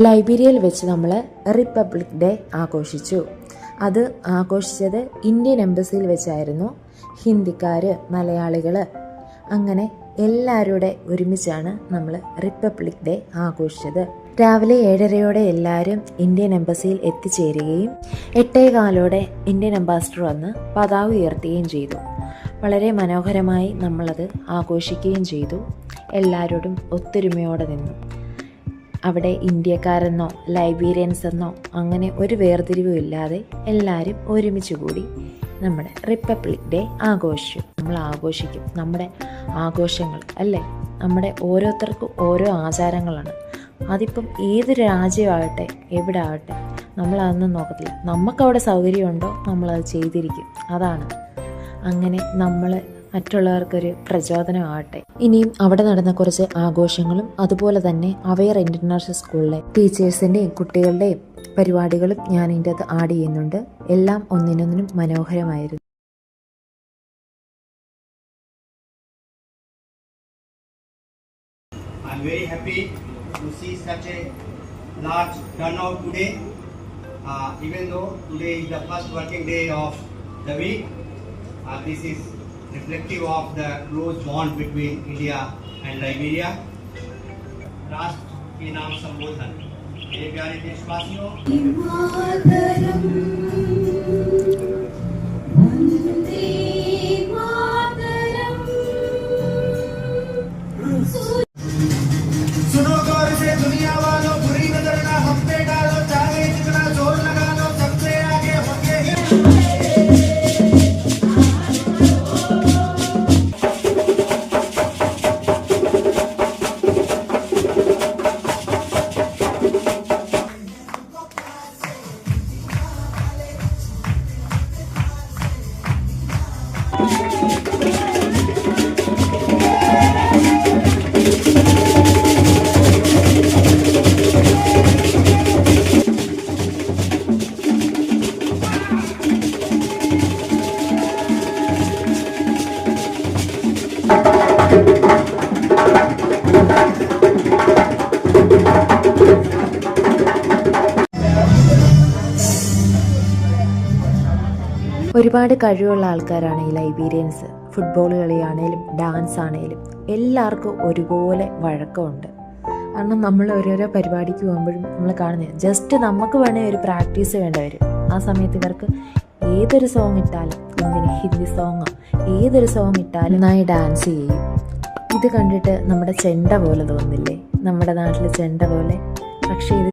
ലൈബീരിയയിൽ വെച്ച് നമ്മൾ republic day ആഘോഷിച്ചു. അത് ആഘോഷിച്ചത് ഇന്ത്യൻ എംബസിയിൽ വെച്ചായിരുന്നു. ഹിന്ദിക്കാർ, മലയാളികൾ, അങ്ങനെ എല്ലാവരുടെ ഒരുമിച്ചാണ് നമ്മൾ റിപ്പബ്ലിക് ഡേ ആഘോഷിച്ചത്. രാവിലെ 7:30 എല്ലാവരും ഇന്ത്യൻ എംബസിയിൽ എത്തിച്ചേരുകയും 8:15 ഇന്ത്യൻ അംബാസിഡർ വന്ന് പതാക ഉയർത്തുകയും ചെയ്തു. വളരെ മനോഹരമായി നമ്മളത് ആഘോഷിക്കുകയും ചെയ്തു. എല്ലാവരോടും ഒത്തൊരുമയോടെ നിന്നു. അവിടെ ഇന്ത്യക്കാരെന്നോ ലൈബീരിയൻസ് എന്നോ അങ്ങനെ ഒരു വേർതിരിവും ഇല്ലാതെ എല്ലാവരും ഒരുമിച്ച് കൂടി നമ്മുടെ റിപ്പബ്ലിക് ഡേ ആഘോഷിച്ചു. നമ്മൾ ആഘോഷിക്കും നമ്മുടെ ആഘോഷങ്ങൾ അല്ലേ. നമ്മുടെ ഓരോരുത്തർക്കും ഓരോ ആചാരങ്ങളാണ്. അതിപ്പം ഏത് രാജ്യമാകട്ടെ എവിടെ ആകട്ടെ നമ്മളതൊന്നും നോക്കത്തില്ല. നമുക്കവിടെ സൗകര്യമുണ്ടോ നമ്മളത് ചെയ്തിരിക്കും. അതാണ്. അങ്ങനെ നമ്മൾ മറ്റുള്ളവർക്കൊരു പ്രചോദനമാകട്ടെ. ഇനിയും അവിടെ നടന്ന കുറച്ച് ആഘോഷങ്ങളും അതുപോലെ തന്നെ അവെയർ ഇൻ്റർനാഷണൽ സ്കൂളിലെ ടീച്ചേഴ്സിൻ്റെയും കുട്ടികളുടെയും പരിപാടികളും ഞാൻ ഇതിൻ്റെ അത് ആഡ് ചെയ്യുന്നുണ്ട്. എല്ലാം ഒന്നിനൊന്നിനും മനോഹരമായിരുന്നു. I'm very happy to see such a large turnout today. Even though today is the first working day of the week, this is reflective of the close bond between India and Liberia. राष्ट्र के नाम संबोधन। मेरे प्यारे देशवासियों, सुनो गौर से दुनिया वालों, बुरी नजर ना हम पे डालो, चाहे जितना जोर लगा लो सबसे आगे होंगे ही। ഒരുപാട് കഴിവുള്ള ആൾക്കാരാണ് ഈ ലൈബീരിയൻസ്. ഫുട്ബോൾ കളിയാണേലും ഡാൻസ് ആണേലും എല്ലാവർക്കും ഒരുപോലെ വഴക്കമുണ്ട്. കാരണം നമ്മൾ ഓരോരോ പരിപാടിക്ക് പോകുമ്പോഴും നമ്മൾ കാണുന്നത് ജസ്റ്റ് നമുക്ക് വേണേൽ ഒരു പ്രാക്ടീസ് വേണ്ട വരും. ആ സമയത്ത് ഇവർക്ക് ഏതൊരു സോങ് ഇട്ടാലും, എന്തിന് ഹിന്ദി സോങ്ങോ ഏതൊരു സോങ് ഇട്ടാലും നന്നായി ഡാൻസ് ചെയ്യും. ഇത് കണ്ടിട്ട് നമ്മുടെ ചെണ്ട പോലെ തോന്നില്ലേ, നമ്മുടെ നാട്ടിൽ ചെണ്ട പോലെ. പക്ഷേ ഇത്